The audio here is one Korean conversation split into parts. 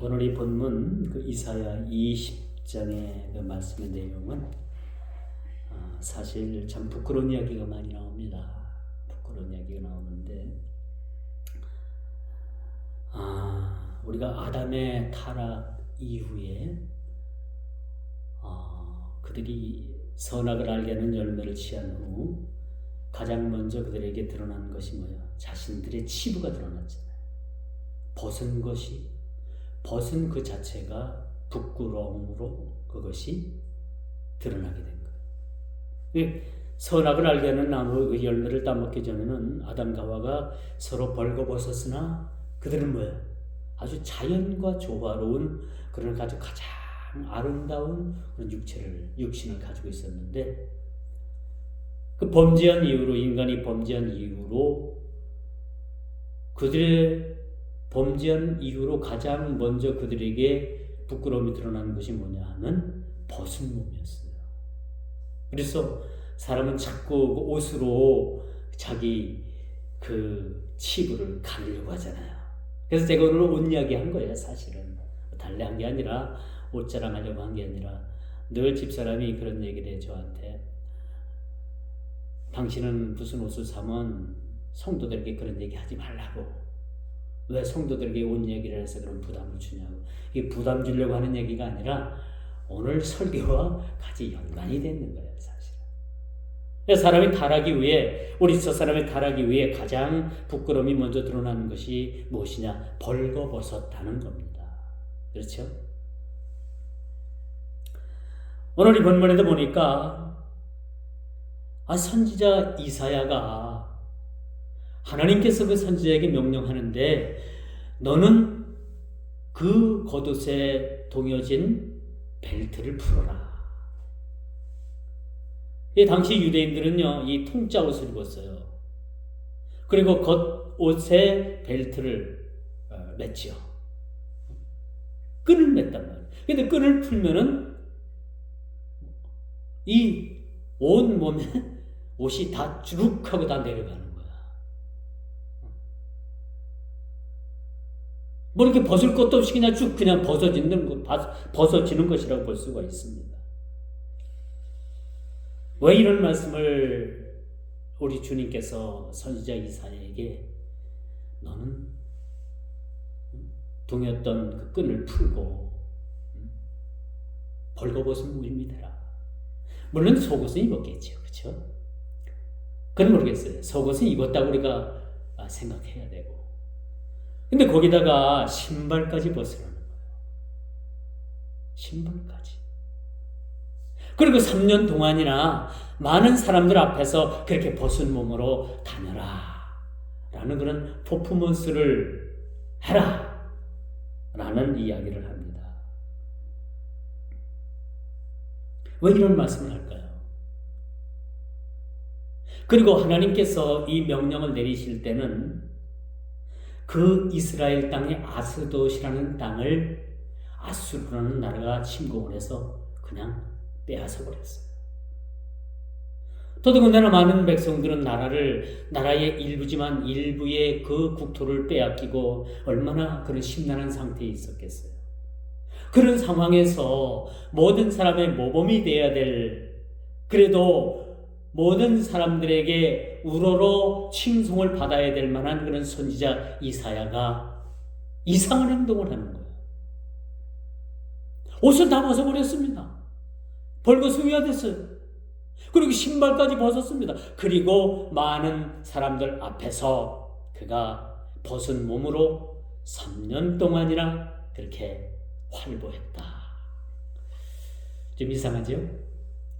오늘 이 본문 이사야 20장의 그 말씀의 내용은 사실 참 부끄러운 이야기가 많이 나옵니다. 부끄러운 이야기가 나오는데 우리가 아담의 타락 이후에 그들이 선악을 알게 하는 열매를 취한 후 가장 먼저 그들에게 드러난 것이 뭐야? 자신들의 치부가 드러났잖아요. 벗은 그 자체가 부끄러움으로 그것이 드러나게 된 거예요. 선악을 알게 하는 나무 그 열매를 따먹기 전에는 아담과 하와가 서로 벌거벗었으나 그들은 뭐야? 아주 자연과 조화로운 그런 아주 가장 아름다운 그런 육신을 가지고 있었는데 그 범죄한 이후로 인간이 범죄한 이후로 그들의 범죄한 이후로 가장 먼저 그들에게 부끄러움이 드러나는 것이 뭐냐 하면 벗은 몸이었어요. 그래서 사람은 자꾸 그 옷으로 자기 그 치부를 가리려고 하잖아요. 그래서 제가 오늘 옷 이야기 한 거예요. 사실은 달래 한 게 아니라 옷 자랑하려고 한 게 아니라 늘 집사람이 그런 얘기를 해 저한테 당신은 무슨 옷을 사면 성도들에게 그런 얘기 하지 말라고. 왜 성도들에게 옷 얘기를 해서 그런 부담을 주냐고. 이게 부담 주려고 하는 얘기가 아니라 오늘 설교와 같이 연관이 되는 거예요, 사실은. 사람이 타락이 위해, 우리 저 사람이 타락이 위해 가장 부끄러움이 먼저 드러나는 것이 무엇이냐? 벌거벗었다는 겁니다. 그렇죠? 오늘 이 본문에도 보니까 선지자 이사야가 하나님께서 그 선지자에게 명령하는데 너는 그 겉옷에 동여진 벨트를 풀어라. 당시 유대인들은요, 이 통짜 옷을 입었어요. 그리고 겉옷에 벨트를 맸지요. 끈을 맸단 말이에요. 근데 끈을 풀면은 이 온 몸에 옷이 다 주룩하고 다 내려가는 거야. 뭐 이렇게 벗을 것도 없이 그냥 쭉 그냥 벗어지는 것이라고 볼 수가 있습니다. 왜 이런 말씀을 우리 주님께서 선지자 이사야에게 너는 동였던 그 끈을 풀고 벌거벗은 몸이 되라. 물론 속옷은 입었겠죠. 그렇죠? 그건 모르겠어요. 속옷은 입었다고 우리가 생각해야 되고. 근데 거기다가 신발까지 벗으라는 거예요. 신발까지. 그리고 3년 동안이나 많은 사람들 앞에서 그렇게 벗은 몸으로 다녀라. 라는 그런 퍼포먼스를 해라. 라는 이야기를 합니다. 왜 이런 말씀을 할까요? 그리고 하나님께서 이 명령을 내리실 때는 그 이스라엘 땅의 아스돗이라는 땅을 아수르라는 나라가 침공을 해서 그냥 빼앗아 버렸어요. 더더군다나 많은 백성들은 나라의 일부지만 일부의 그 국토를 빼앗기고 얼마나 그런 심란한 상태에 있었겠어요. 그런 상황에서 모든 사람의 모범이 되어야 될, 그래도 모든 사람들에게 우러러 칭송을 받아야 될 만한 그런 선지자 이사야가 이상한 행동을 하는 거예요. 옷을 다 벗어버렸습니다. 벌거숭이가 됐어요. 그리고 신발까지 벗었습니다. 그리고 많은 사람들 앞에서 그가 벗은 몸으로 3년 동안이나 그렇게 활보했다. 좀 이상하죠?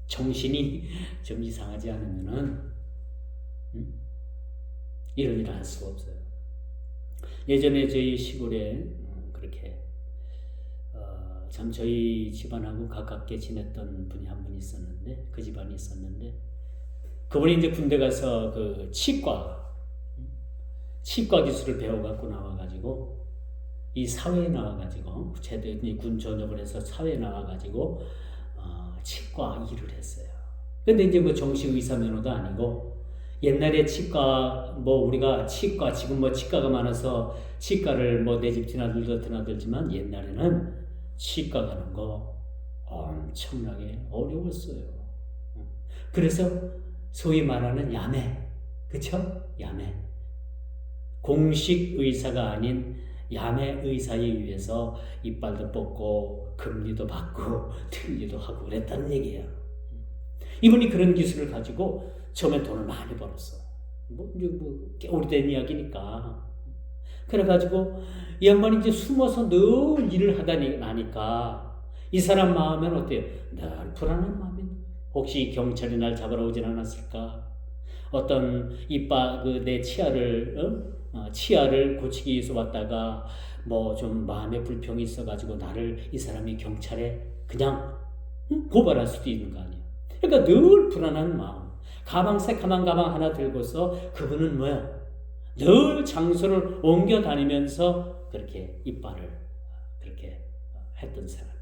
정신이 좀 이상하지 않으면은 이런 일을 할 수가 없어요. 예전에 저희 시골에 그렇게 참 저희 집안하고 가깝게 지냈던 분이 한 분 있었는데, 그 집안이 있었는데, 그분이 이제 군대 가서 그 치과 기술을 배워갖고 나와가지고 이 사회에 나와가지고 제대로 군 전역을 해서 사회에 나와가지고 치과 일을 했어요. 근데 이제 뭐 정식 의사 면허도 아니고 옛날에 치과 뭐 우리가 치과 지금 뭐 치과가 많아서 치과를 뭐 내 집 드나들지만 옛날에는 치과 가는 거 엄청나게 어려웠어요. 그래서 소위 말하는 야매, 그쵸? 야매. 공식 의사가 아닌 야매 의사에 의해서 이빨도 뽑고 금리도 받고 틀리도 하고 그랬다는 얘기예요. 이분이 그런 기술을 가지고 처음에 돈을 많이 벌었어. 꽤 오래된 이야기니까. 그래가지고 이 양반이 이제 숨어서 늘 일을 하다 나니까 이 사람 마음엔 어때요? 늘 불안한 마음이. 혹시 경찰이 날 잡으러 오진 않았을까? 어떤 내 치아를 고치기 위해서 왔다가 뭐 좀 마음에 불평이 있어가지고 이 사람이 경찰에 그냥 고발할 수도 있는 거 아니에요. 그러니까 늘 불안한 마음. 가방 하나 들고서 그분은 뭐야? 늘 장소를 옮겨 다니면서 그렇게 이빨을 그렇게 했던 사람이에요.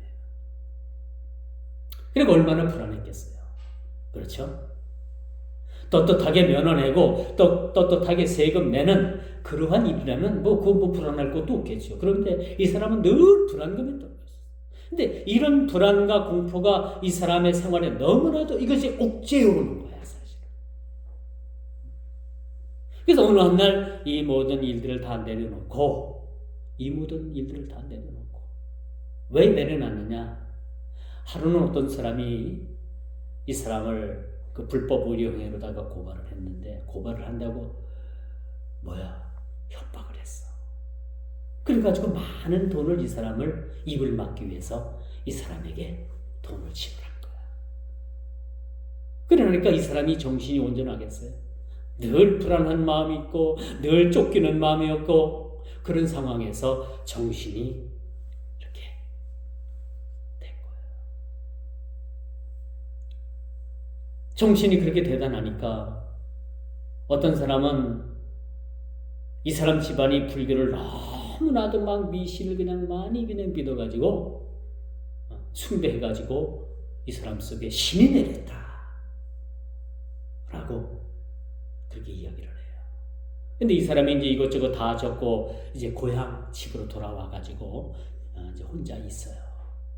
그리고 얼마나 불안했겠어요. 그렇죠? 떳떳하게 면허내고 떳떳하게 세금 내는 그러한 일이라면 뭐 불안할 것도 없겠죠. 그런데 이 사람은 늘 불안감에 떨고 있어요. 근데 이런 불안과 공포가 이 사람의 생활에 너무나도 이것이 옥죄어 오는 거야, 사실은. 그래서 어느 한 날 이 모든 일들을 다 내려놓고 왜 내려놨느냐? 하루는 어떤 사람이 이 사람을 그 불법 의료행위로다가 고발을 했는데, 고발을 한다고 협박을 했어. 그래가지고 많은 돈을 이 사람을 입을 막기 위해서 이 사람에게 돈을 지불한 거야. 그러니까 이 사람이 정신이 온전하겠어요? 늘 불안한 마음이 있고 늘 쫓기는 마음이었고, 그런 상황에서 정신이 이렇게 된 거예요. 정신이 그렇게 대단하니까 어떤 사람은 이 사람 집안이 불교를 너무나도 막 미신을 그냥 많이 믿어가지고 숭배해가지고 이 사람 속에 신이 내렸다 라고 그렇게 이야기를 해요. 근데 이 사람이 이제 이것저것 다 적고 이제 고향 집으로 돌아와가지고 이제 혼자 있어요.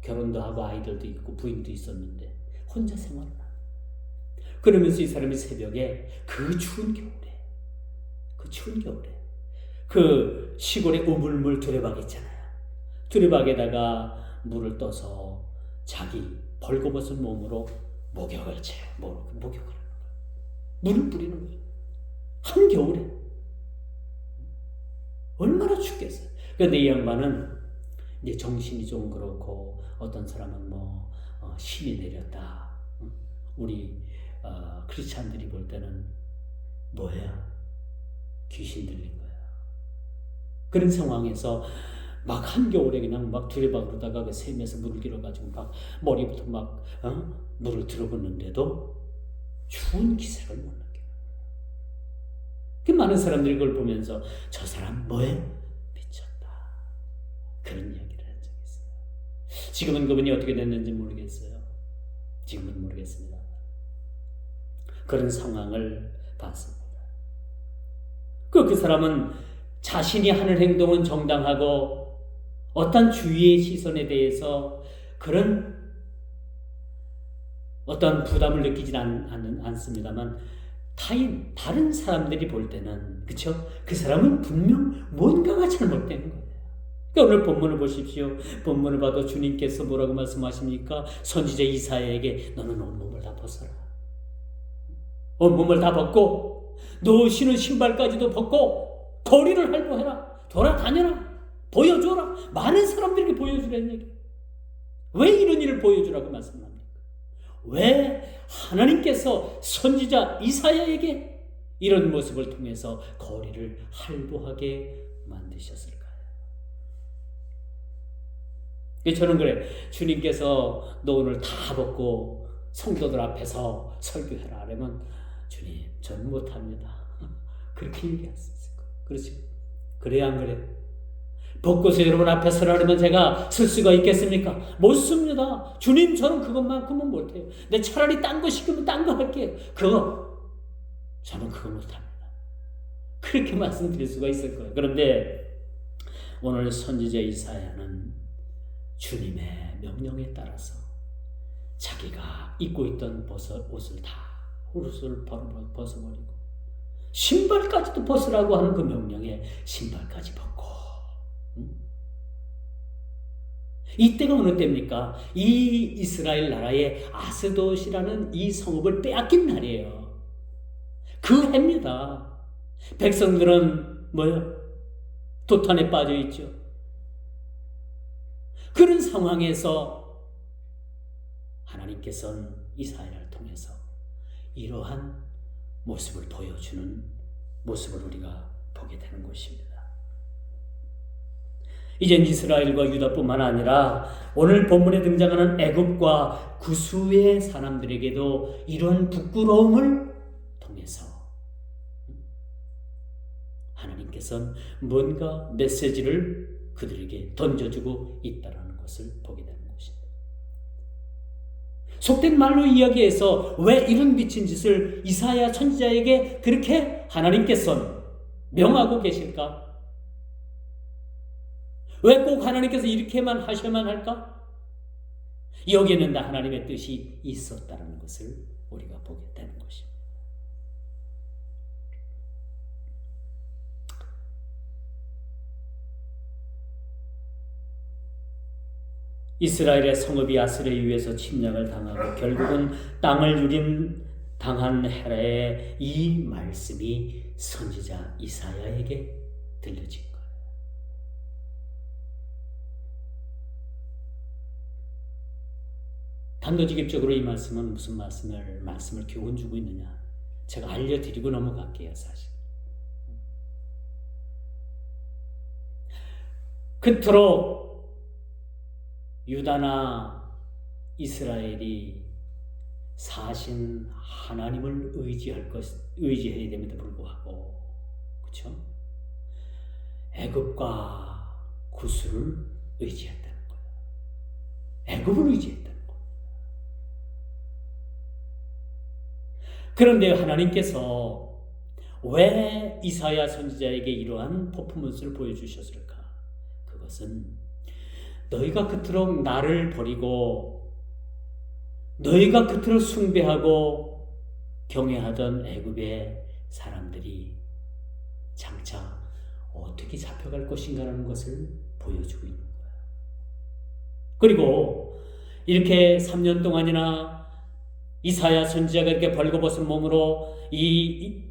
결혼도 하고 아이들도 있고 부인도 있었는데 혼자 생활을 하고. 그러면서 이 사람이 새벽에 그 추운 겨울에 그 시골에 우물물 두레박 있잖아요. 두레박에다가 물을 떠서 자기 벌거벗은 몸으로 목욕을 하는 거예요. 물을 뿌리는 거예요. 한겨울에. 얼마나 춥겠어요. 그런데 이 양반은 이제 정신이 좀 그렇고, 어떤 사람은 신이 내렸다. 우리 크리스찬들이 볼 때는 귀신 들린 거야. 그런 상황에서 막 한겨울에 그냥 막 두레박으로다가 그 샘에서 물을 길어가지고 막 머리부터 막 물을 들어붓는데도 추운 기색을 못 느껴요. 그 많은 사람들이 그걸 보면서 저 사람 미쳤다. 그런 이야기를 한 적이 있어요. 지금은 그분이 어떻게 됐는지 모르겠어요. 지금은 모르겠습니다. 그런 상황을 봤습니다. 그 사람은 자신이 하는 행동은 정당하고 어떤 주위의 시선에 대해서 그런 어떤 부담을 느끼지는 않습니다만, 다른 사람들이 볼 때는, 그쵸? 그 사람은 분명 뭔가가 잘못된 거예요. 그러니까 오늘 본문을 보십시오. 본문을 봐도 주님께서 뭐라고 말씀하십니까? 선지자 이사야에게 너는 온몸을 다 벗어라. 온몸을 다 벗고 너 신은 신발까지도 벗고 거리를 할보해라. 돌아다녀라. 보여줘라. 많은 사람들에게 보여주라는 얘기. 왜 이런 일을 보여주라고 말씀합니까? 왜 하나님께서 선지자 이사야에게 이런 모습을 통해서 거리를 할보하게 만드셨을까요? 저는 그래. 주님께서 너 오늘 다 벗고 성도들 앞에서 설교해라 하면, 주님 저는 못합니다. 그렇게 얘기했어요. 그렇죠? 그래야 안 그래? 벗고서 여러분 앞에 서라면 제가 쓸 수가 있겠습니까? 못 씁니다. 주님 저는 그것만큼은 못해요. 내 차라리 딴 거 시키면 딴 거 할게요. 그거 저는 그거 못합니다. 그렇게 말씀드릴 수가 있을 거예요. 그런데 오늘 선지자 이사야는 주님의 명령에 따라서 자기가 입고 있던 옷을 다 옷을 벗어버리고 신발까지도 벗으라고 하는 그 명령에 신발까지 벗고, 이때가 어느 때입니까? 이 이스라엘 나라의 아스돗이라는 이 성읍을 빼앗긴 날이에요. 그 해입니다. 백성들은 뭐요? 도탄에 빠져 있죠. 그런 상황에서 하나님께서는 이사야를 통해서 이러한 모습을 보여주는 모습을 우리가 보게 되는 것입니다. 이젠 이스라엘과 유다뿐만 아니라 오늘 본문에 등장하는 애굽과 구수의 사람들에게도 이런 부끄러움을 통해서 하나님께서는 뭔가 메시지를 그들에게 던져주고 있다는 것을 보게 되는 것입니다. 속된 말로 이야기해서 왜 이런 미친 짓을 이사야 선지자에게 그렇게 하나님께서는 명하고 계실까? 왜 꼭 하나님께서 이렇게만 하셔야만 할까? 여기에는 다 하나님의 뜻이 있었다는 것을 우리가 보게 되는 것입니다. 이스라엘의 성읍이 아스르에 의해서 침략을 당하고 결국은 땅을 유림당한 헤라의 이 말씀이 선지자 이사야에게 들려진 거예요. 단도직입적으로 이 말씀은 무슨 말씀을 교훈 주고 있느냐? 제가 알려드리고 넘어갈게요, 사실. 그토록 유다나 이스라엘이 사신 하나님을 의지해야 됨에도 불구하고, 그렇죠? 애굽과 구스를 의지했다는 거예요. 애굽을 의지했다는 거예요. 그런데 하나님께서 왜 이사야 선지자에게 이러한 퍼포먼스를 보여주셨을까? 그것은 너희가 그토록 나를 버리고 너희가 그토록 숭배하고 경외하던 애굽의 사람들이 장차 어떻게 잡혀갈 것인가라는 것을 보여주고 있는 거예요. 그리고 이렇게 3년 동안이나 이사야 선지자가 이렇게 벌거벗은 몸으로 이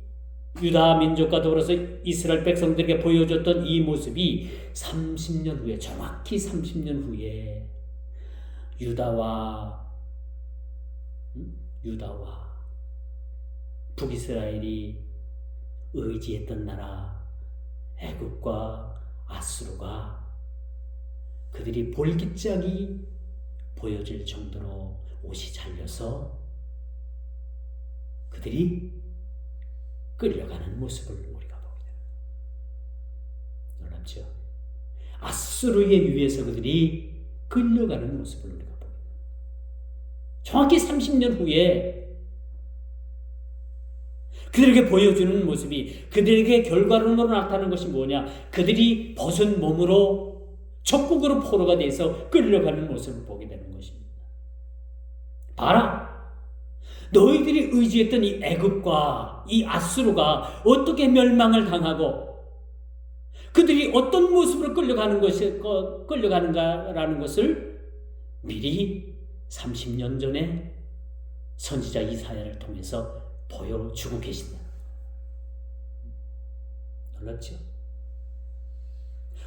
유다 민족과 더불어서 이스라엘 백성들에게 보여줬던 이 모습이 30년 후에, 정확히 30년 후에 유다와 북이스라엘이 의지했던 나라 애굽과 아수르가 그들이 볼기짝이 보여질 정도로 옷이 잘려서 그들이 끌려가는 모습을 우리가 보게 됩니다. 놀랍죠? 아수르에 의해서 그들이 끌려가는 모습을 우리가 보게 됩니다. 정확히 30년 후에 그들에게 보여주는 모습이, 그들에게 결과론으로 나타나는 것이 뭐냐? 그들이 벗은 몸으로 적국으로 포로가 돼서 끌려가는 모습을 보게 되는 것입니다. 봐라! 너희들이 의지했던 이 애굽과 이 아수르가 어떻게 멸망을 당하고 그들이 어떤 모습으로 끌려가는가라는 것을 미리 30년 전에 선지자 이사야를 통해서 보여주고 계신다. 놀랍죠?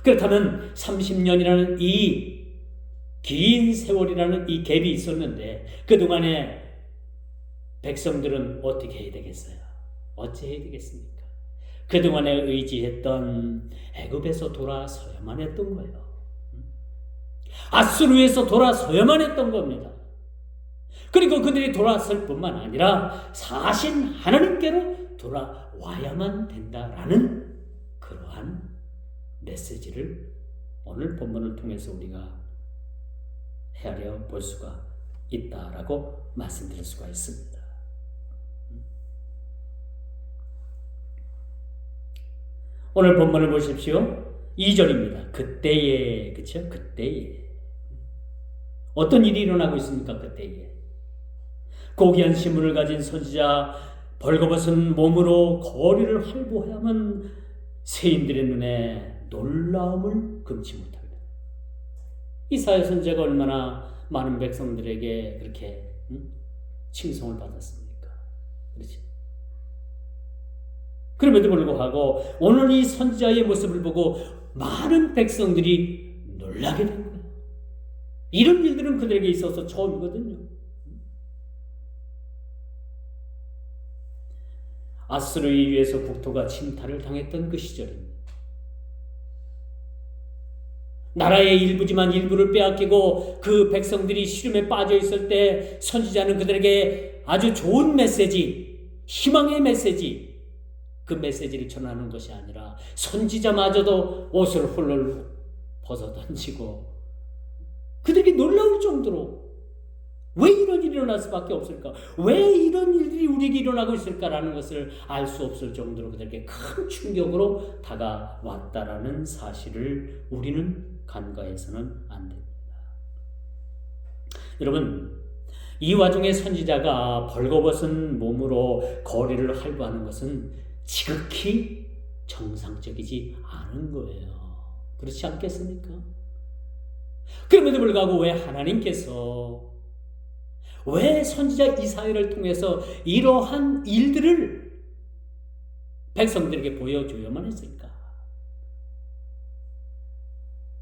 그렇다면 30년이라는 이 긴 세월이라는 이 갭이 있었는데 그동안에 백성들은 어떻게 해야 되겠어요? 어찌 해야 되겠습니까? 그동안에 의지했던 애굽에서 돌아서야만 했던 거예요. 아수르에서 돌아서야만 했던 겁니다. 그리고 그들이 돌아설 뿐만 아니라 사신 하나님께로 돌아와야만 된다라는 그러한 메시지를 오늘 본문을 통해서 우리가 헤아려 볼 수가 있다라고 말씀드릴 수가 있습니다. 오늘 본문을 보십시오. 2절입니다. 그때에, 그쵸? 그때에. 어떤 일이 일어나고 있습니까? 그때에. 고귀한 신분을 가진 선지자, 벌거벗은 몸으로 거리를 활보하면 세인들의 눈에 놀라움을 금치 못합니다. 이사야 선지자가 얼마나 많은 백성들에게 그렇게 칭송을 받았습니까? 그렇지? 그럼에도 불구하고 오늘 이 선지자의 모습을 보고 많은 백성들이 놀라게 된 거예요. 이런 일들은 그들에게 있어서 처음이거든요. 아수르에 의해서 국토가 침탈을 당했던 그 시절입니다. 나라의 일부지만 일부를 빼앗기고 그 백성들이 시름에 빠져 있을 때 선지자는 그들에게 아주 좋은 메시지, 희망의 메시지, 그 메시지를 전하는 것이 아니라 선지자마저도 옷을 훌훌 벗어던지고 그들에게 놀라울 정도로 왜 이런 일이 일어날 수밖에 없을까? 왜 이런 일들이 우리에게 일어나고 있을까라는 것을 알 수 없을 정도로 그들에게 큰 충격으로 다가왔다라는 사실을 우리는 간과해서는 안 됩니다. 여러분, 이 와중에 선지자가 벌거벗은 몸으로 거리를 활보하는 것은 지극히 정상적이지 않은 거예요. 그렇지 않겠습니까? 그럼에도 불구하고 왜 하나님께서 왜 선지자 이사야를 통해서 이러한 일들을 백성들에게 보여줘야만 했을까?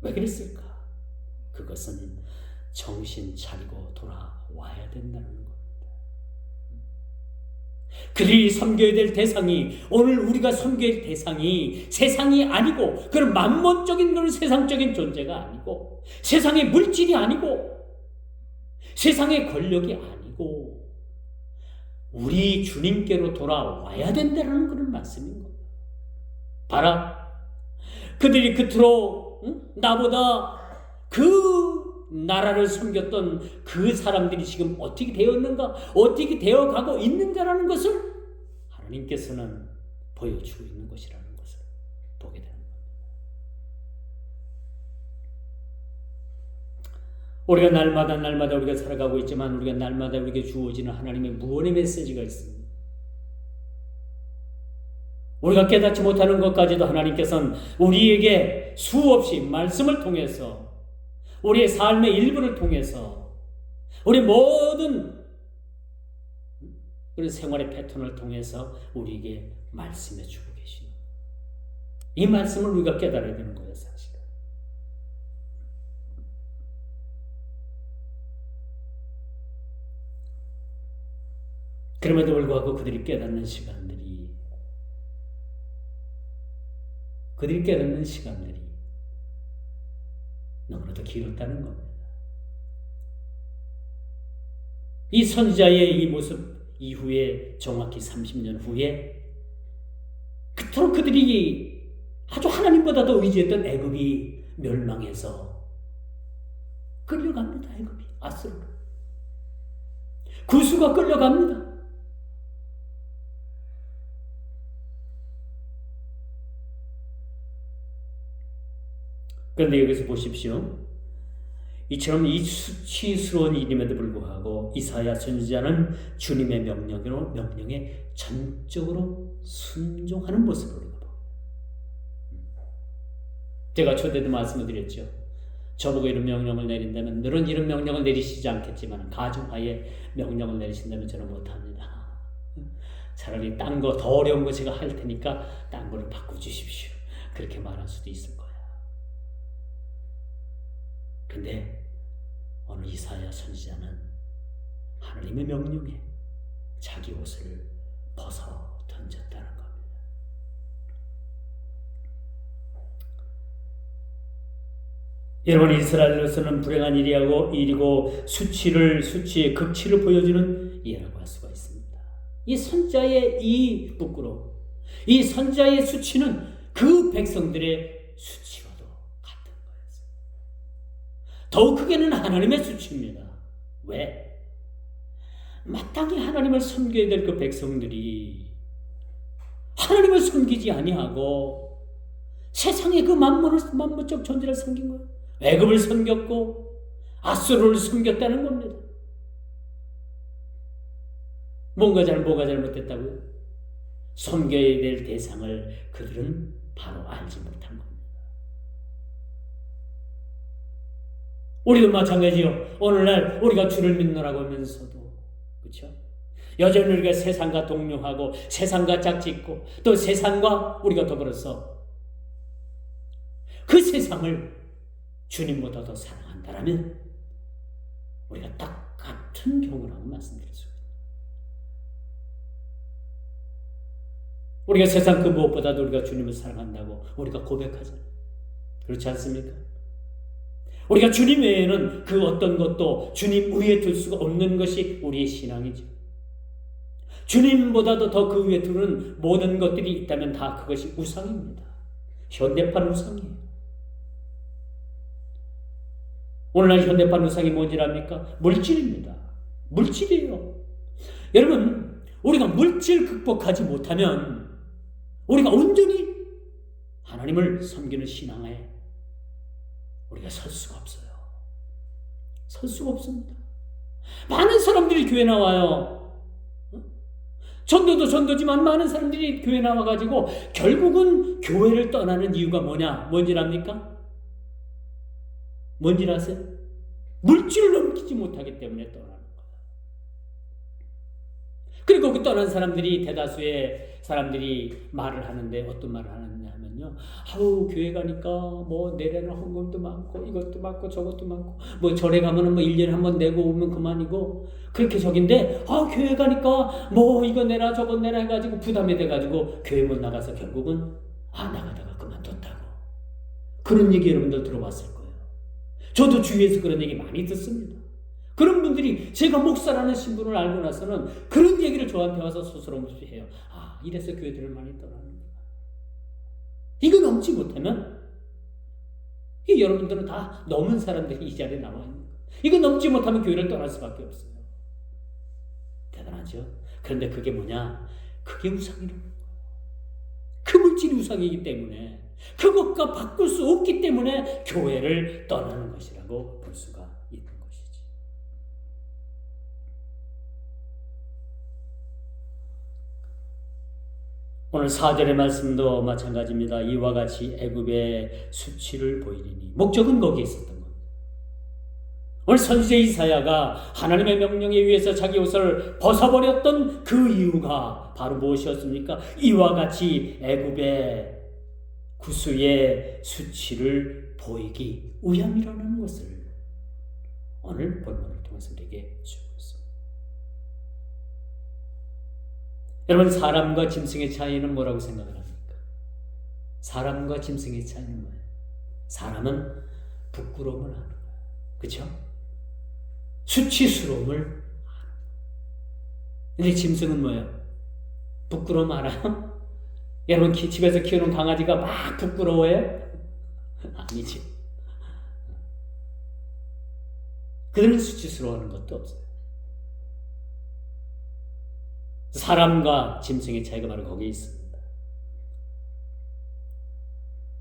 왜 그랬을까? 그것은 정신 차리고 돌아와야 된다는 겁니다. 그들이 섬겨야 될 대상이, 오늘 우리가 섬겨야 될 대상이 세상이 아니고 그런 만몬적인 그런 세상적인 존재가 아니고 세상의 물질이 아니고 세상의 권력이 아니고 우리 주님께로 돌아와야 된다는 그런 말씀인 겁니다. 봐라, 그들이 그토록 나보다 그 나라를 섬겼던 그 사람들이 지금 어떻게 되었는가, 어떻게 되어가고 있는가라는 것을 하나님께서는 보여주고 있는 것이라는 것을 보게 됩니다. 우리가 날마다 우리가 살아가고 있지만 우리가 날마다 우리에게 주어지는 하나님의 무언의 메시지가 있습니다. 우리가 깨닫지 못하는 것까지도 하나님께서는 우리에게 수없이 말씀을 통해서 우리의 삶의 일부를 통해서 우리 모든 우리 생활의 패턴을 통해서 우리에게 말씀해 주고 계시는 이 말씀을 우리가 깨달아야 되는 거예요, 사실. 그럼에도 불구하고 그들이 깨닫는 시간들이 너무나도 길었다는 겁니다. 이 선지자의 이 모습 이후에 정확히 30년 후에 그토록 그들이 아주 하나님보다도 의지했던 애굽이 멸망해서 끌려갑니다. 애굽이 아수르로 구수가 끌려갑니다. 그런데 여기서 보십시오. 이처럼 이 수치스러운 일임에도 불구하고 이사야 선지자는 주님의 명령에 전적으로 순종하는 모습을 우리가 봅니다. 제가 초대도 말씀을 드렸죠. 저보고 이런 명령을 내린다면, 너는 이런 명령을 내리시지 않겠지만 가중하에 명령을 내리신다면 저는 못합니다. 차라리 딴 거 더 어려운 거 제가 할 테니까 딴 거를 바꿔주십시오. 그렇게 말할 수도 있을 거예요. 근데 어느 이사야 선지자는 하나님의 명령에 자기 옷을 벗어 던졌다는 겁니다. 여러분, 이스라엘로서는 불행한 일이고 수치의 극치를 보여주는 예라고 할 수가 있습니다. 이 선지자의 이 부끄러움, 이 선지자의 수치는 그 백성들의 수치와도 같은 거였어요. 더욱 크게는 하나님의 수치입니다. 왜? 마땅히 하나님을 섬겨야 될 그 백성들이 하나님을 섬기지 아니하고 세상에 그 만물적 존재를 섬긴 거예요. 애굽을 섬겼고 아수르를 섬겼다는 겁니다. 뭐가 잘못됐다고요? 섬겨야 될 대상을 그들은 바로 알지 못한 겁니다. 우리도 마찬가지요. 오늘날 우리가 주를 믿노라고 하면서도, 그렇죠? 여전히 우리가 세상과 동료하고 세상과 짝짓고 또 세상과 우리가 더불어서 그 세상을 주님보다 더 사랑한다라면 우리가 딱 같은 경우라고 말씀드릴 수 있습니다. 우리가 세상 그 무엇보다도 우리가 주님을 사랑한다고 우리가 고백하잖아요. 그렇지 않습니까? 우리가 주님 외에는 그 어떤 것도 주님 위에 둘 수가 없는 것이 우리의 신앙이죠. 주님보다도 더 그 위에 두는 모든 것들이 있다면 다 그것이 우상입니다. 현대판 우상이에요. 오늘날 현대판 우상이 뭔지랍니까? 물질입니다. 물질이에요. 여러분, 우리가 물질 극복하지 못하면 우리가 온전히 하나님을 섬기는 신앙에 우리가 설 수가 없어요. 설 수가 없습니다. 많은 사람들이 교회 나와요. 전도도 전도지만 많은 사람들이 교회 나와가지고 결국은 교회를 떠나는 이유가 뭔지 압니까? 뭔지 아세요? 물질을 넘기지 못하기 때문에 떠나는 거예요. 그리고 그 떠난 사람들이 대다수의 사람들이 말을 하는데 어떤 말을 하느냐면요. 아우 교회 가니까 뭐 내려는 헌금도 많고 이것도 많고 저것도 많고 뭐 절에 가면은 뭐 1년에 한 번 내고 오면 그만이고 그렇게 저긴데 교회 가니까 뭐 이거 내라 저거 내라 해가지고 부담이 돼가지고 교회 못 나가서 결국은 나가다가 그만뒀다고. 그런 얘기 여러분들 들어봤을 거예요. 저도 주위에서 그런 얘기 많이 듣습니다. 그런 분들이 제가 목사라는 신분을 알고 나서는 그런 얘기를 저한테 와서 스스럼없이 해요. 이래서 교회들을 많이 떠나는구나. 이거 넘지 못하면 여러분들은 다 넘은 사람들이 이 자리에 나와 있는 거예요. 이거 넘지 못하면 교회를 떠날 수밖에 없어요. 대단하죠? 그런데 그게 뭐냐? 그게 우상이라는 거예요. 그 물질이 우상이기 때문에 그것과 바꿀 수 없기 때문에 교회를 떠나는 것이라고 볼 수가 있는 것이지. 오늘 4절의 말씀도 마찬가지입니다. 이와 같이 애굽의 수치를 보이리니 목적은 거기에 있었던 겁니다. 오늘 선지자 이사야가 하나님의 명령에 의해서 자기 옷을 벗어버렸던 그 이유가 바로 무엇이었습니까? 이와 같이 애굽의 구수의 수치를 보이기 위함이라는 것을 오늘 본문을 통해서 우리에게 주고 있습니다. 여러분, 사람과 짐승의 차이는 뭐라고 생각을 합니까? 사람과 짐승의 차이는 뭐예요? 사람은 부끄러움을 하는 거예요. 그렇죠? 수치스러움을 하는 거예요. 근데 짐승은 뭐예요? 부끄러움 알아요? 여러분 집에서 키우는 강아지가 막 부끄러워해요? 아니지. 그들은 수치스러워하는 것도 없어요. 사람과 짐승의 차이가 바로 거기에 있습니다.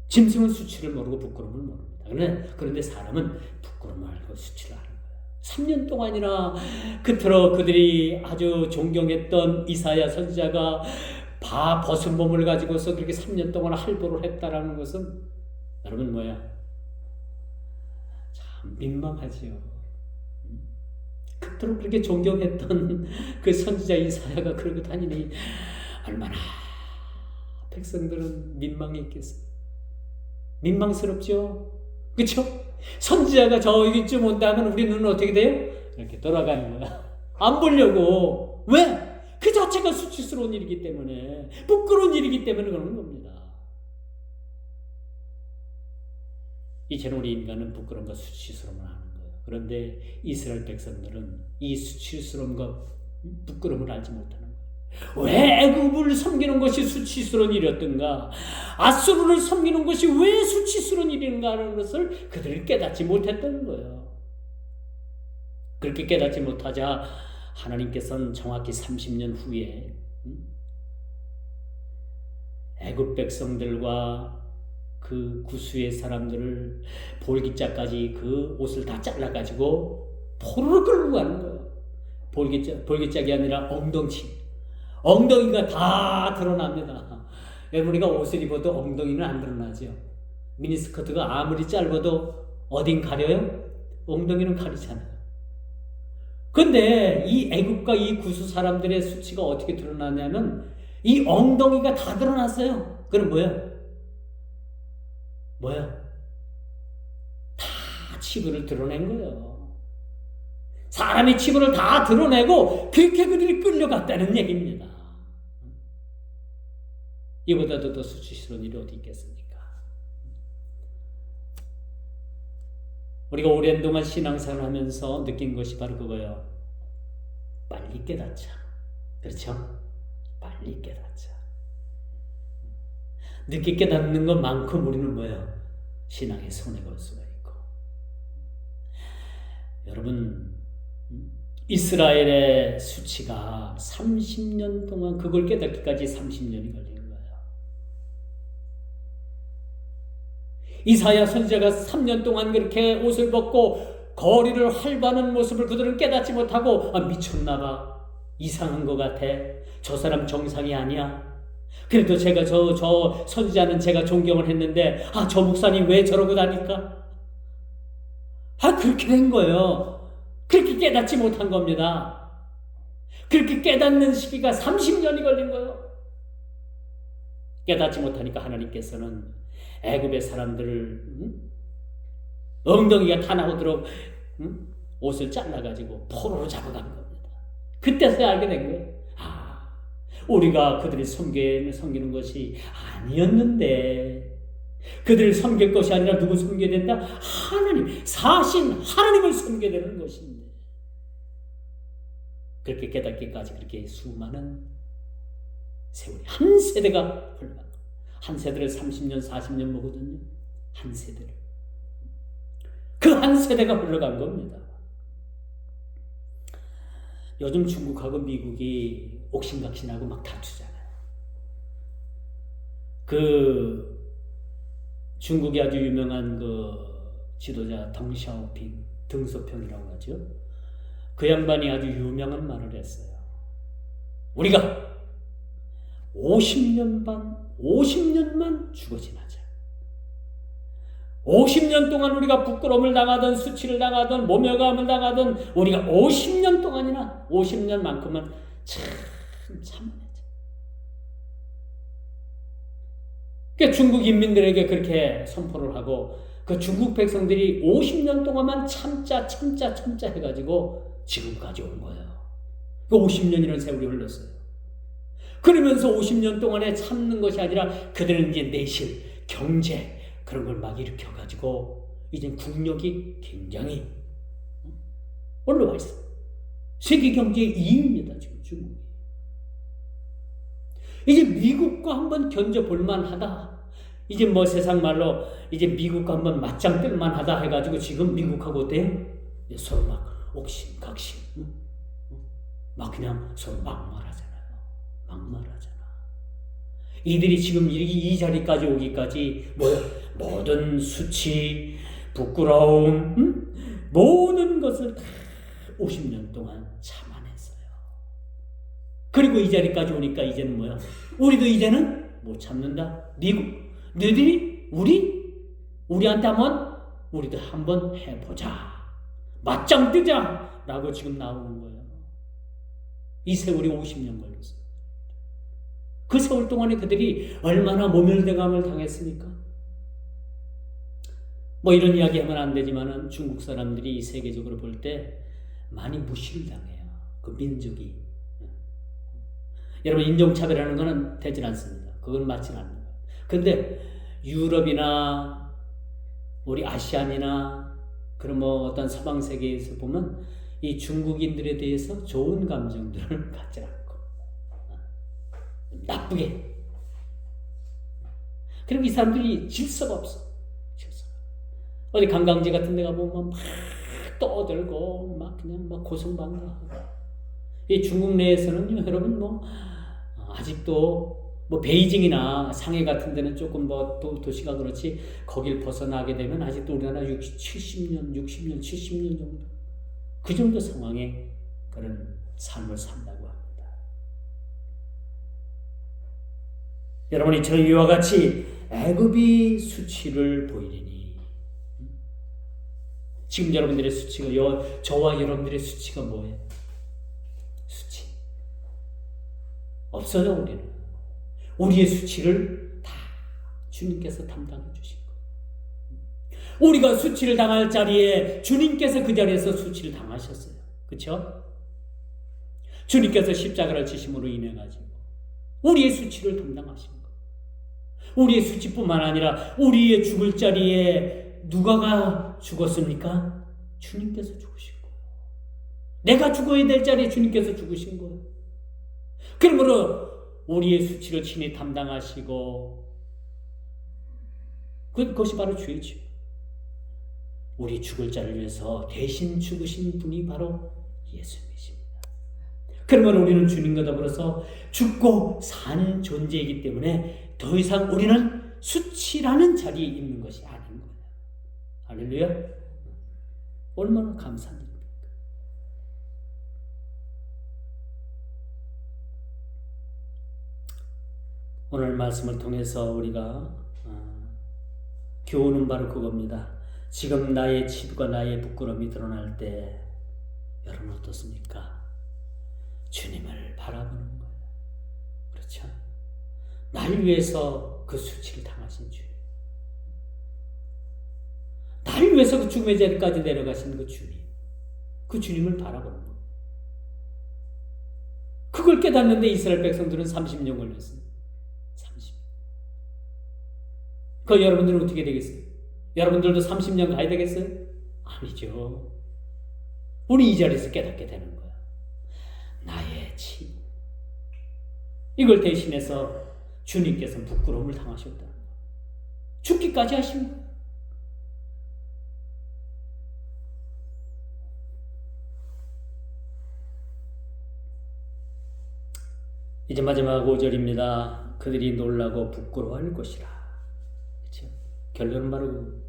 짐승은 수치를 모르고 부끄러움을 모릅니다. 그런데 사람은 부끄러움을 알고 수치를 아는 거예요. 3년 동안이나 그토록 그들이 아주 존경했던 이사야 선지자가 벗은 몸을 가지고서 그렇게 3년 동안 할보를 했다라는 것은 여러분 참 민망하지요. 그토록 그렇게 존경했던 그 선지자 이사야가 그러고 다니니 얼마나 백성들은 민망했겠어요. 민망스럽죠? 그렇죠? 선지자가 저기쯤 온다면 우리 눈은 어떻게 돼요? 이렇게 돌아가는 거야. 안 보려고. 왜? 그 자체가 수치스러운 일이기 때문에, 부끄러운 일이기 때문에 그러는 겁니다. 이제는 우리 인간은 부끄러움과 수치스러움을 하는 거예요. 그런데 이스라엘 백성들은 이 수치스러움과 부끄러움을 알지 못하는 거예요. 왜 애굽을 섬기는 것이 수치스러운 일이었던가? 아수르를 섬기는 것이 왜 수치스러운 일인가 하는 것을 그들이 깨닫지 못했던 거예요. 그렇게 깨닫지 못하자 하나님께서는 정확히 30년 후에 애굽 백성들과 그 구수의 사람들을 볼기자까지 그 옷을 다 잘라가지고 포로로 끌고 가는 거예요. 볼기짝이 아니라 엉덩이가 다 드러납니다. 여러분, 우리가 옷을 입어도 엉덩이는 안 드러나죠. 미니스커트가 아무리 짧아도 어딘 가려요? 엉덩이는 가리잖아요. 근데 이 애국과 이 구수 사람들의 수치가 어떻게 드러나냐면 이 엉덩이가 다 드러났어요. 그럼 뭐야? 다 치부를 드러낸 거예요. 사람이 치부를 다 드러내고 그렇게 그들이 끌려갔다는 얘기입니다. 이보다도 더 수치스러운 일이 어디 있겠습니까? 우리가 오랜 동안 신앙생활을 하면서 느낀 것이 바로 그거예요. 빨리 깨닫자. 그렇죠? 빨리 깨닫자. 늦게 깨닫는 것만큼 우리는 뭐예요? 신앙에 손해 볼 수가 있고. 여러분, 이스라엘의 수치가 30년 동안 그걸 깨닫기까지 30년이 걸린 거예요. 이사야 선지자가 3년 동안 그렇게 옷을 벗고 거리를 활보하는 모습을 그들은 깨닫지 못하고 미쳤나 봐. 이상한 것 같아. 저 사람 정상이 아니야. 그래도 제가 저 선지자는 제가 존경을 했는데 저 목사님 왜 저러고 다닐까? 그렇게 된 거예요. 그렇게 깨닫지 못한 겁니다. 그렇게 깨닫는 시기가 30년이 걸린 거예요. 깨닫지 못하니까 하나님께서는 애굽의 사람들을 엉덩이가 다 나오도록 옷을 잘라가지고 포로로 잡아간 겁니다. 그때서야 알게 된 거예요. 우리가 그들을 섬기는 것이 아니었는데, 그들을 섬길 것이 아니라 누구 섬겨야 된다? 하나님, 사신 하나님을 섬겨야 되는 것인데, 그렇게 깨닫기까지 그렇게 수많은 세월이, 한 세대가 흘러간 거예요. 한 세대를 30년, 40년 보거든요. 한 세대를. 그 한 세대가 흘러간 겁니다. 요즘 중국하고 미국이 옥신각신하고 막 다투잖아요. 그 중국의 아주 유명한 그 지도자 덩샤오핑, 등소평이라고 하죠. 그 양반이 아주 유명한 말을 했어요. 우리가 50년만 죽어 지나자. 50년 동안 우리가 부끄러움을 당하던, 수치를 당하던, 모멸감을 당하던, 우리가 50년 동안이나 50년만큼은 참아내자. 그러니까 중국 인민들에게 그렇게 선포를 하고, 그 중국 백성들이 50년 동안만 참자 해가지고 지금까지 온 거예요. 그 50년이라는 세월이 흘렀어요. 그러면서 50년 동안에 참는 것이 아니라 그들은 이제 내실, 경제, 그런 걸 막 일으켜가지고 이제 국력이 굉장히 올라와 있어요. 세계 경제의 2위입니다, 지금 중국이. 이제 미국과 한번 견뎌볼 만하다. 이제 뭐 세상 말로 이제 미국과 한번 맞짱 뜰 만하다 해가지고 지금 미국하고 어때요? 서로 막 옥신각신, 막 그냥 서로 막말하잖아요. 이들이 지금 이 자리까지 오기까지 모든 수치, 부끄러움, 모든 것을 다 50년 동안 참아냈어요. 그리고 이 자리까지 오니까 이제는 우리도 이제는 못 참는다. 미국, 너희들이 우리한테 우리도 한번 해보자. 맞짱 뜨자. 라고 지금 나오는 거예요. 이 세월이 50년 걸렸어요. 그 세월 동안에 그들이 얼마나 모멸대감을 당했습니까? 이런 이야기 하면 안 되지만은 중국 사람들이 세계적으로 볼 때 많이 무시를 당해요. 그 민족이. 여러분, 인종차별하는 거는 되질 않습니다. 그건 맞진 않는 거예요. 근데 유럽이나 우리 아시안이나 그런 어떤 서방 세계에서 보면 이 중국인들에 대해서 좋은 감정들을 갖지 않고 나쁘게. 그리고 이 사람들이 질서가 없어. 어디 관광지 같은 데 가보면 막 떠들고 그냥 고성방가하고. 이 중국 내에서는 여러분 아직도 뭐 베이징이나 상해 같은 데는 조금 뭐 도시가 그렇지 거길 벗어나게 되면 아직도 우리나라 70년, 60년, 70년 정도 그 정도 상황의 그런 삶을 산다고 합니다. 여러분이 저희와 같이 애굽이 수치를 보이리니 지금 여러분들의 수치가 저와 여러분들의 수치가 뭐예요? 수치 없어요. 우리의 수치를 다 주님께서 담당해 주신 거예요. 우리가 수치를 당할 자리에 주님께서 그 자리에서 수치를 당하셨어요. 그렇죠? 주님께서 십자가를 지심으로 인해 가지고 우리의 수치를 담당하신 거예요. 우리의 수치뿐만 아니라 우리의 죽을 자리에 누가가 죽었습니까? 주님께서 죽으신 거예요. 내가 죽어야 될 자리에 주님께서 죽으신 거예요. 그러므로 우리의 수치를 친히 담당하시고 그것이 바로 주의죠. 우리 죽을 자를 위해서 대신 죽으신 분이 바로 예수님이십니다. 그러면 우리는 주님과 더불어서 죽고 사는 존재이기 때문에 더 이상 우리는 수치라는 자리에 있는 것이 아닌 거예요. 할렐루야. 얼마나 감사합니다. 오늘 말씀을 통해서 우리가 교훈은 바로 그겁니다. 지금 나의 치부가 나의 부끄러움이 드러날 때 여러분 어떻습니까? 주님을 바라보는 거예요. 그렇죠? 날 위해서 그 수치를 당하신 주님, 날 위해서 그 죽음의 자리까지 내려가신 그 주님, 그 주님을 바라보는 거예요. 그걸 깨닫는데 이스라엘 백성들은 30년 걸렸어요. 30년. 그 여러분들은 어떻게 되겠어요? 여러분들도 30년 가야 되겠어요? 아니죠. 우리 이 자리에서 깨닫게 되는 거야. 나의 치. 이걸 대신해서 주님께서 부끄러움을 당하셨다는 거야. 죽기까지 하신 거야. 이제 마지막 5절입니다. 그들이 놀라고 부끄러워할 것이라. 그렇죠? 결론은 바로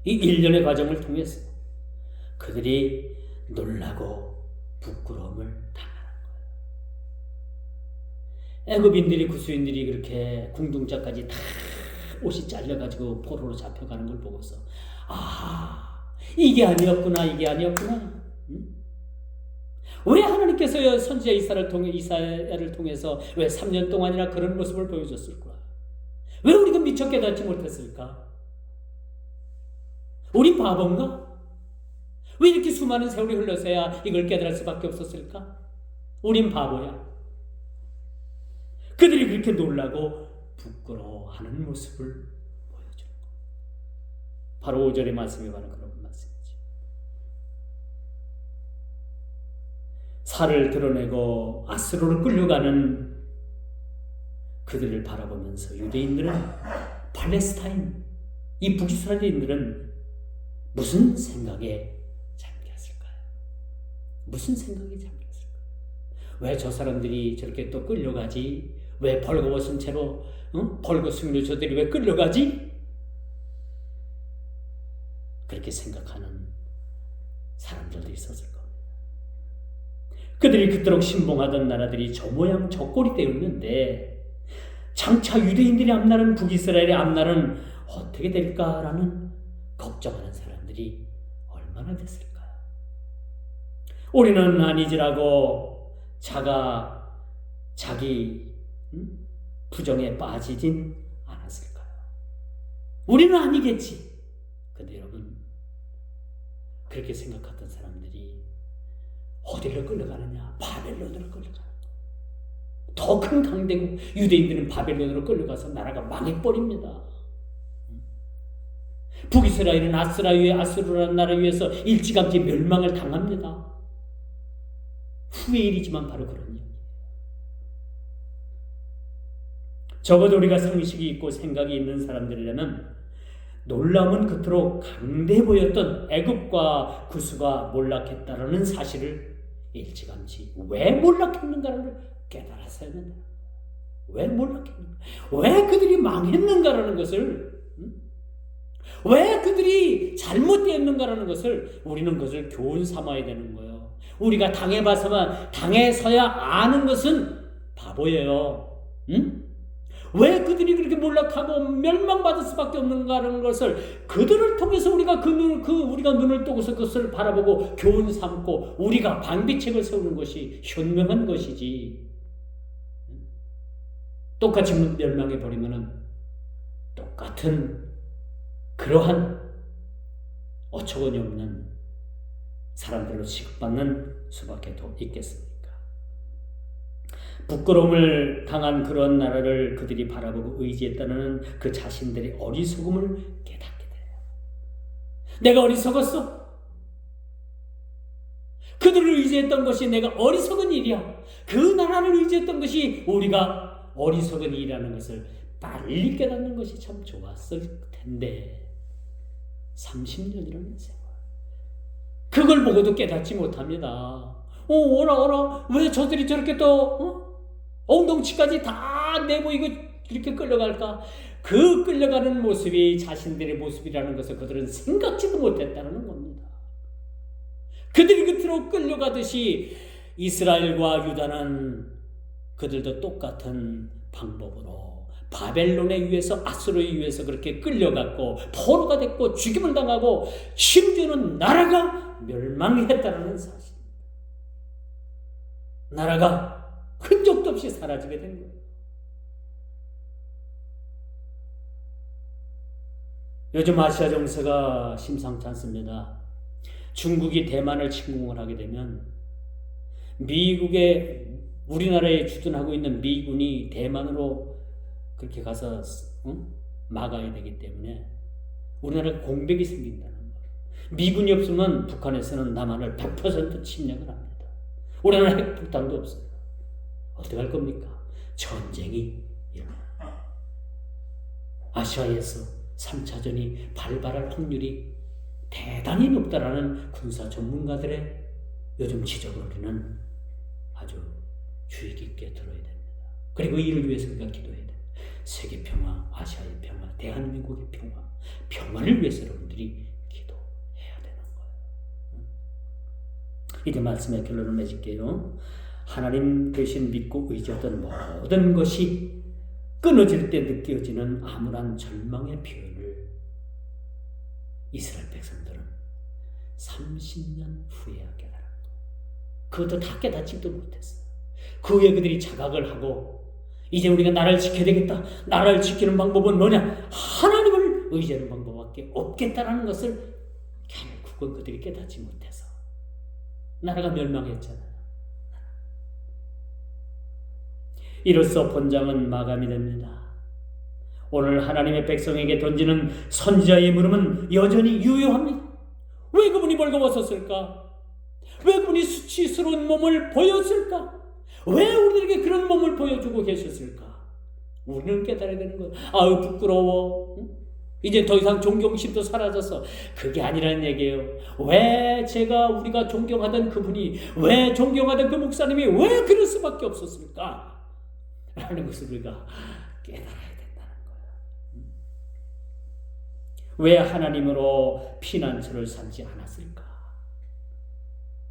이 일련의 과정을 통해서 그들이 놀라고 부끄러움을 당하는 거예요. 애굽인들이 구스인들이 그렇게 궁둥자까지 다 옷이 잘려가지고 포로로 잡혀가는 걸 보고서 이게 아니었구나. 응? 왜 하나님께서 선지자 이사야를 통해서 왜 3년 동안이나 그런 모습을 보여줬을까? 왜 우리가 미처 깨닫지 못했을까? 우린 바본가? 왜 이렇게 수많은 세월이 흘러서야 이걸 깨달을 수밖에 없었을까? 우린 바보야. 그들이 그렇게 놀라고 부끄러워하는 모습을 보여주는 거예요. 바로 5절의 말씀이 바로 그런 말씀이죠. 살을 드러내고 아스로로 끌려가는 그들을 바라보면서 유대인들은, 팔레스타인, 이 북이스라엘인들은 무슨 생각에 잠겼을까요? 무슨 생각에 잠겼을까요? 왜 저 사람들이 저렇게 또 끌려가지? 왜 벌거벗은 채로 벌거숭이로 저들이 왜 끌려가지? 그렇게 생각하는 사람들도 있었을 겁니다. 그들이 그토록 신봉하던 나라들이 저 모양 저 꼴이 되었는데 장차 유대인들의 앞날은, 북이스라엘의 앞날은 어떻게 될까라는 걱정하는 사람들이 얼마나 됐을까요? 우리는 아니지라고 자기 부정에 빠지진 않았을까요? 우리는 아니겠지. 근데 여러분, 그렇게 생각했던 사람들이 어디로 끌려가느냐? 바벨론으로 끌려가는 거예요. 더 큰 강대국 유대인들은 바벨론으로 끌려가서 나라가 망해버립니다. 북이스라엘은 아수르라는 나라 위에서 일찌감치 멸망을 당합니다. 후의 일이지만 바로 그런 얘기예요. 적어도 우리가 상식이 있고 생각이 있는 사람들이라면 놀라움은 그토록 강대 보였던 애굽과 구스가 몰락했다라는 사실을 일찌감치 왜 몰락했는가를 깨달았어야 된다. 왜 몰락했는가? 왜 그들이 망했는가라는 것을, 왜 그들이 잘못되었는가라는 것을 우리는 그것을 교훈 삼아야 되는 거예요. 우리가 당해서야 아는 것은 바보예요. 왜 그들이 그렇게 몰락하고 멸망받을 수밖에 없는가라는 것을 그들을 통해서 우리가 우리가 눈을 뜨고서 그것을 바라보고 교훈 삼고 우리가 방비책을 세우는 것이 현명한 것이지. 똑같이 멸망해 버리면은 똑같은 그러한 어처구니 없는 사람들로 취급받는 수밖에 더 있겠습니까? 부끄러움을 당한 그런 나라를 그들이 바라보고 의지했다는 그 자신들의 어리석음을 깨닫게 돼요. 내가 어리석었어? 그들을 의지했던 것이 내가 어리석은 일이야. 그 나라를 의지했던 것이 우리가 어리석은 일이라는 것을 빨리 깨닫는 것이 참 좋았을 텐데 30년이라는 세월 그걸 보고도 깨닫지 못합니다. 어라 왜 저들이 저렇게 또 엉덩치까지 다 내보이고 이렇게 끌려갈까? 그 끌려가는 모습이 자신들의 모습이라는 것을 그들은 생각지도 못했다는 겁니다. 그들이 끝으로 끌려가듯이 이스라엘과 유다는 그들도 똑같은 방법으로 바벨론에 의해서 아수르에 의해서 그렇게 끌려갔고 포로가 됐고 죽임을 당하고 심지어는 나라가 멸망했다는 사실. 나라가 흔적도 없이 사라지게 된 거예요. 요즘 아시아 정세가 심상치 않습니다. 중국이 대만을 침공을 하게 되면 우리나라에 주둔하고 있는 미군이 대만으로 그렇게 가서 막아야 되기 때문에 우리나라가 공백이 생긴다는 거예요. 미군이 없으면 북한에서는 남한을 100% 침략을 합니다. 우리나라 핵폭탄도 없어요. 어떻게 할 겁니까? 전쟁이 일어나요. 아시아에서 3차전이 발발할 확률이 대단히 높다라는 군사 전문가들의 요즘 지적을 우리는 아주 주의 깊게 들어야 됩니다. 그리고 이를 위해서 우리가 기도해야 됩니다. 세계 평화, 아시아의 평화, 대한민국의 평화를 위해서 여러분들이 기도해야 되는 거예요. 이제 말씀의 결론을 맺을게요. 하나님 대신 믿고 의지하던 모든 것이 끊어질 때 느껴지는 암울한 절망의 표현을 이스라엘 백성들은 30년 후에 깨달은 거예요. 그것도 다 깨닫지도 못했어요. 그 후에 그들이 자각을 하고 이제 우리가 나라를 지켜야 되겠다. 나라를 지키는 방법은 뭐냐? 하나님을 의지하는 방법밖에 없겠다라는 것을 결국은 그들이 깨닫지 못해서 나라가 멸망했잖아요. 이로써 본장은 마감이 됩니다. 오늘 하나님의 백성에게 던지는 선지자의 물음은 여전히 유효합니다. 왜 그분이 벌거벗었을까? 왜 그분이 수치스러운 몸을 보였을까? 왜 우리에게 그런 몸을 보여주고 계셨을까? 우리는 깨달아야 되는 거예요. 아유 부끄러워. 이제 더 이상 존경심도 사라져서 그게 아니라는 얘기예요. 왜 우리가 존경하던 그분이, 왜 존경하던 그 목사님이 왜 그럴 수밖에 없었을까? 라는 것을 우리가 깨달아야 된다는 거예요. 왜 하나님으로 피난처를 삼지 않았을까?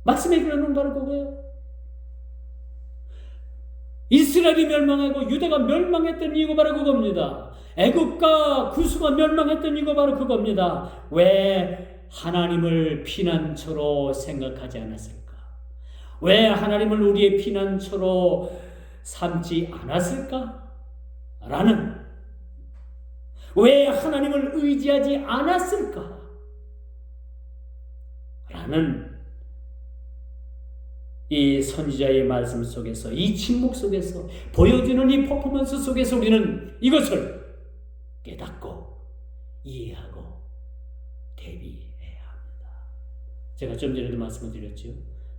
말씀에 그러는 바로 그거예요. 이스라엘이 멸망하고 유다가 멸망했던 이유가 바로 그겁니다. 애굽과 구스가 멸망했던 이유가 바로 그겁니다. 왜 하나님을 피난처로 생각하지 않았을까? 왜 하나님을 우리의 피난처로 삼지 않았을까? 왜 하나님을 의지하지 않았을까? 이 선지자의 말씀 속에서, 이 침묵 속에서, 보여주는 이 퍼포먼스 속에서 우리는 이것을 깨닫고 이해하고 대비해야 합니다. 제가 좀 전에도 말씀을 드렸죠.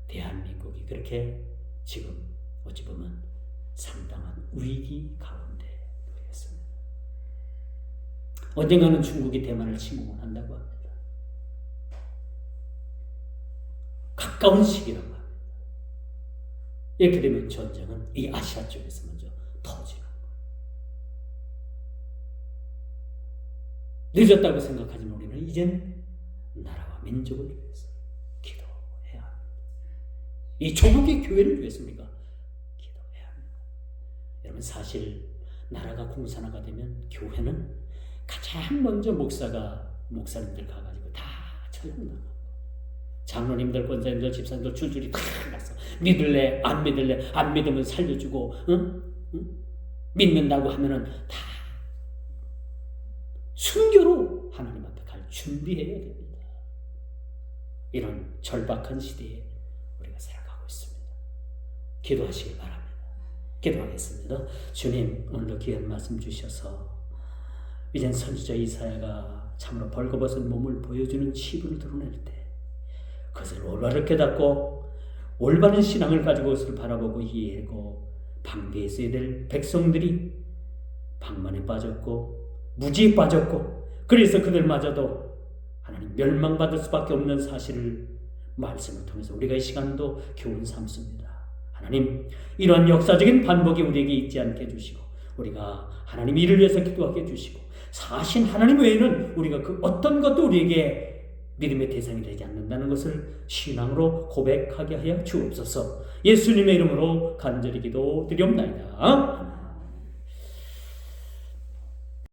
대한민국이 그렇게 지금 어찌 보면 상당한 위기 가운데 놓였습니다. 언젠가는 중국이 대만을 침공을 한다고 합니다. 가까운 시기라고 합니다. 이렇게 되면 전쟁은 이 아시아 쪽에서 먼저 터지는 거예요. 늦었다고 생각하지만 우리는 이젠 나라와 민족을 위해서 기도해야 합니다. 이 조국의 교회를 위해서 우리가 기도해야 합니다. 여러분, 사실 나라가 공산화가 되면 교회는 가장 먼저 목사님들 가가지고 다 처형당하고, 장로님들, 권사님들, 집사님들 줄줄이 다 갔어. 믿을래? 안 믿을래? 안 믿으면 살려주고, 응? 믿는다고 하면은 다 순교로 하나님 앞에 갈 준비해야 됩니다. 이런 절박한 시대에 우리가 살아가고 있습니다. 기도하시기 바랍니다. 기도하겠습니다. 주님, 오늘도 귀한 말씀 주셔서 이젠 선지자 이사야가 참으로 벌거벗은 몸을 보여주는 치부를 드러낼 때 그것을 올바르게 깨닫고 올바른 신앙을 가지고 그것을 바라보고 이해하고 방비했어야 될 백성들이 방만에 빠졌고 무지에 빠졌고, 그래서 그들마저도 하나님 멸망받을 수밖에 없는 사실을 말씀을 통해서 우리가 이 시간도 교훈 삼습니다. 하나님, 이러한 역사적인 반복이 우리에게 있지 않게 해주시고 우리가 하나님 이를 위해서 기도하게 해주시고, 사실 하나님 외에는 우리가 그 어떤 것도 우리에게 믿음의 대상이 되지 않는다는 것을 신앙으로 고백하게 하여 주옵소서. 예수님의 이름으로 간절히 기도드리옵나이다.